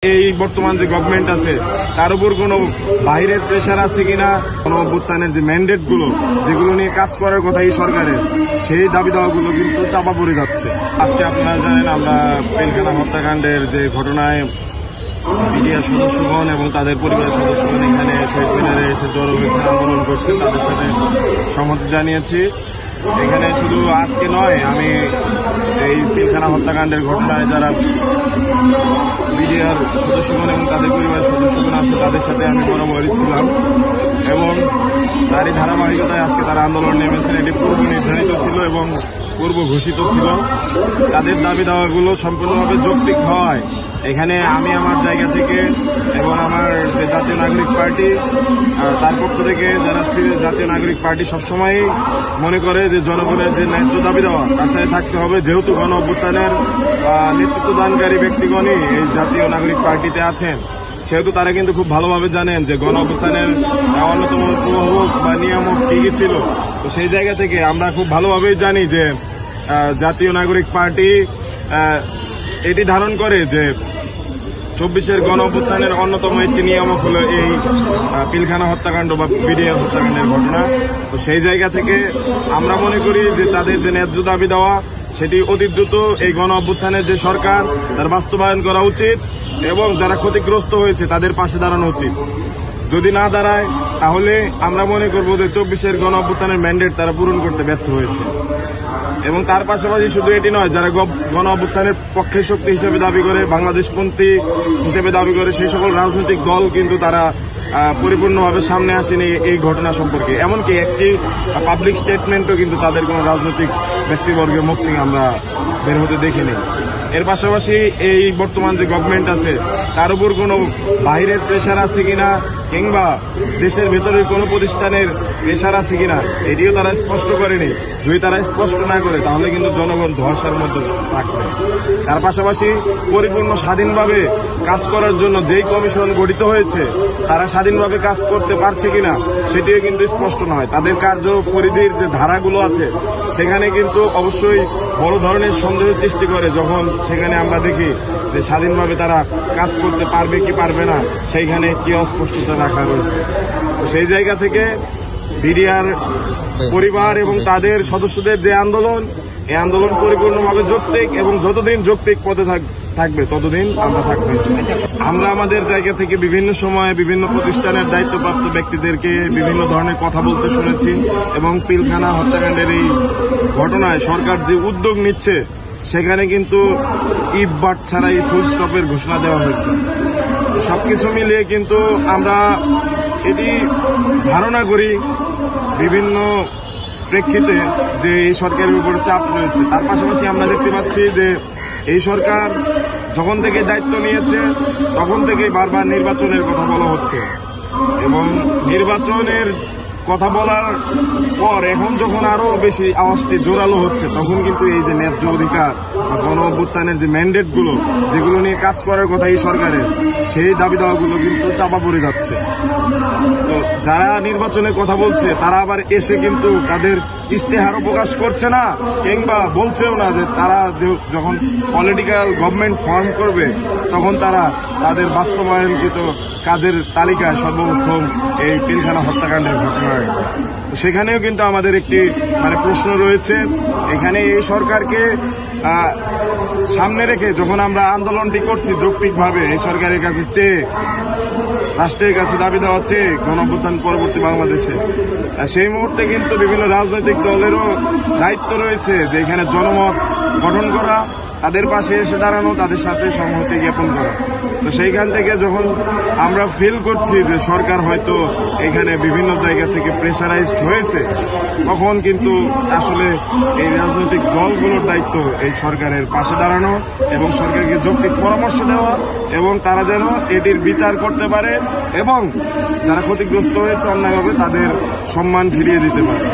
এই বর্তমান যে গভর্নমেন্ট আছে তার উপর কোনো বাইরের প্রেশার আছে কিনা, কোন অভ্যুত্থানের যে ম্যান্ডেট গুলো যেগুলো নিয়ে কাজ করার কথা এই সরকারের, সেই দাবি দাওয়াগুলো কিন্তু চাপা পড়ে যাচ্ছে। আজকে আপনারা জানেন আমরা পিলখানা হত্যাকাণ্ডের যে ঘটনায় মিডিয়ার সদস্যগণ এবং তাদের পরিবারের সদস্যগণ এখানে শহীদ মিনারে এসে জড়ো হয়েছে, আন্দোলন করছেন, তাদের সাথে সম্মতি জানিয়েছি। এখানে শুধু আজকে নয়, আমি এই পিলখানা হত্যাকাণ্ডের ঘটনায় যারা মিডিয়ার সদস্যগণ এবং তাদের পরিবারের সদস্যগণ আছে তাদের সাথে আমি বরাবরই ছিলাম এবং তারই ধারাবাহিকতায় আজকে তারা আন্দোলন নেমেছেন। এটি পূর্ব নির্ধারিত ছিল এবং পূর্ব ঘোষিত ছিল। তাদের দাবি দাওয়াগুলো সম্পূর্ণভাবে যৌক্তিক হয়। এখানে আমি আমার জায়গা থেকে এবং আমার যে জাতীয় নাগরিক পার্টি তার পক্ষ থেকে জানাচ্ছি যে জাতীয় নাগরিক পার্টি সবসময়ই মনে করে যে জনগণের যে ন্যায্য দাবি দেওয়া তার সাথে থাকতে হবে। যেহেতু গণ অভ্যুত্থানের নেতৃত্বদানকারী ব্যক্তিগণই এই জাতীয় নাগরিক পার্টিতে আছেন, সেহেতু তারা কিন্তু খুব ভালোভাবে জানেন যে গণ অভ্যুত্থানের অন্যতম প্রভাবক বা নিয়ামক কি কি ছিল। তো সেই জায়গা থেকে আমরা খুব ভালোভাবেই জানি যে জাতীয় নাগরিক পার্টি এটি ধারণ করে যে 24-এর গণ অভ্যুত্থানের অন্যতম একটি নিয়ামক হলো এই পিলখানা হত্যাকাণ্ড বা বিডিআর হত্যাকাণ্ডের ঘটনা। তো সেই জায়গা থেকে আমরা মনে করি যে তাদের যে ন্যায্য দাবি দেওয়া সেটি অতি দ্রুত এই গণ অভ্যুত্থানের যে সরকার তার বাস্তবায়ন করা উচিত এবং যারা ক্ষতিগ্রস্ত হয়েছে তাদের পাশে দাঁড়ানো উচিত। যদি না দাঁড়ায় তাহলে আমরা মনে করব যে 24-এর গণ অভ্যুত্থানের ম্যান্ডেট তারা পূরণ করতে ব্যর্থ হয়েছে। এবং তার পাশাপাশি শুধু এটি নয়, যারা গণ অভ্যুত্থানের পক্ষে শক্তি হিসেবে দাবি করে, বাংলাদেশপন্থী হিসেবে দাবি করে, সেই সকল রাজনৈতিক দল কিন্তু তারা পরিপূর্ণভাবে সামনে আসেনি এই ঘটনা সম্পর্কে। এমনকি একটি পাবলিক স্টেটমেন্টও কিন্তু তাদের কোন রাজনৈতিক ব্যক্তিবর্গের মুখ থেকে আমরা বের হতে দেখিনি। এর পাশাপাশি এই বর্তমান যে গভর্নমেন্ট আছে তার উপর কোনো বাইরের প্রেশার আছে কিনা কিংবা দেশের ভেতরের কোনো প্রতিষ্ঠানের প্রেশার আছে কিনা এটিও তারা স্পষ্ট করেনি। যদি তারা স্পষ্ট না করে তাহলে কিন্তু জনগণ ধর্ষার মধ্যে থাকবে। তার পাশাপাশি পরিপূর্ণ স্বাধীনভাবে কাজ করার জন্য যেই কমিশন গঠিত হয়েছে তারা স্বাধীনভাবে কাজ করতে পারছে কিনা সেটিও কিন্তু স্পষ্ট নয়। তাদের কার্য পরিধির যে ধারাগুলো আছে সেখানে কিন্তু অবশ্যই বড় ধরনের সন্দেহ সৃষ্টি করে যখন সেখানে আমরা দেখি যে স্বাধীনভাবে তারা কাজ করতে পারবে কি পারবে না সেইখানে কি অস্পষ্টতা রাখা রয়েছে। তো সেই জায়গা থেকে বিডিআর পরিবার এবং তাদের সদস্যদের যে আন্দোলন, এই আন্দোলন পরিপূর্ণভাবে যৌক্তিক এবং যতদিন যৌক্তিক পথে থাকবে ততদিন আমরা থাকবো। আমরা আমাদের জায়গা থেকে বিভিন্ন সময়ে বিভিন্ন প্রতিষ্ঠানের দায়িত্বপ্রাপ্ত ব্যক্তিদেরকে বিভিন্ন ধরনের কথা বলতে শুনেছি এবং পিলখানা হত্যাকাণ্ডের এই ঘটনায় সরকার যে উদ্যোগ নিচ্ছে সেখানে কিন্তু ইফ বাট ছাড়াই ফুল স্টপের ঘোষণা দেওয়া হয়েছে। সবকিছু মিলিয়ে কিন্তু আমরা এটি ধারণা করি বিভিন্ন প্রেক্ষিতে যে এই সরকারের উপরে চাপ রয়েছে। তার পাশাপাশি আমরা দেখতে পাচ্ছি যে এই সরকার যখন থেকে দায়িত্ব নিয়েছে তখন থেকে বারবার নির্বাচনের কথা বলা হচ্ছে এবং নির্বাচনের কথা বলার পর এখন যখন আরো বেশি আওয়াজটি জোরালো হচ্ছে তখন কিন্তু এই যে ন্যায্য অধিকার বা গণ অভ্যুত্থানের যে ম্যান্ডেট গুলো যেগুলো নিয়ে কাজ করার কথা এই সরকারের, সেই দাবি দাওয়াগুলো কিন্তু চাপা পড়ে যাচ্ছে। তো যারা নির্বাচনের কথা বলছে তারা আবার এসে কিন্তু তাদের ইশতেহারও প্রকাশ করছে না কিংবা বলছেও না যে তারা যখন পলিটিক্যাল গভর্নমেন্ট ফর্ম করবে তখন তারা তাদের বাস্তবায়নকৃত কাজের তালিকায় সর্বপ্রথম এই পিলখানা হত্যাকাণ্ডের ঘটনা। সেখানেও কিন্তু আমাদের একটি প্রশ্ন রয়েছে। এখানে এই সরকারকে সামনে রেখে যখন আমরা আন্দোলনটি করছি যৌক্তিকভাবে এই সরকারের কাছে চেয়ে, রাষ্ট্রের কাছে দাবি দেওয়া চেয়ে গণ অভ্যুত্থান পরবর্তী বাংলাদেশে, সেই মুহূর্তে কিন্তু বিভিন্ন রাজনৈতিক দলেরও দায়িত্ব রয়েছে যে এখানে জনমত গঠন করা, তাদের পাশে এসে দাঁড়ানো, তাদের সাথে সংহতি জ্ঞাপন করা। তো সেইখান থেকে যখন আমরা ফিল করছি যে সরকার হয়তো এখানে বিভিন্ন জায়গা থেকে প্রেশারাইজড হয়েছে, তখন কিন্তু আসলে এই রাজনৈতিক দলগুলোর দায়িত্ব এই সরকারের পাশে দাঁড়ানো এবং সরকারকে যৌক্তিক পরামর্শ দেওয়া এবং তারা যেন এটির বিচার করতে পারে এবং যারা ক্ষতিগ্রস্ত হয়েছে অন্যায়ভাবে তাদের সম্মান ফিরিয়ে দিতে পারে।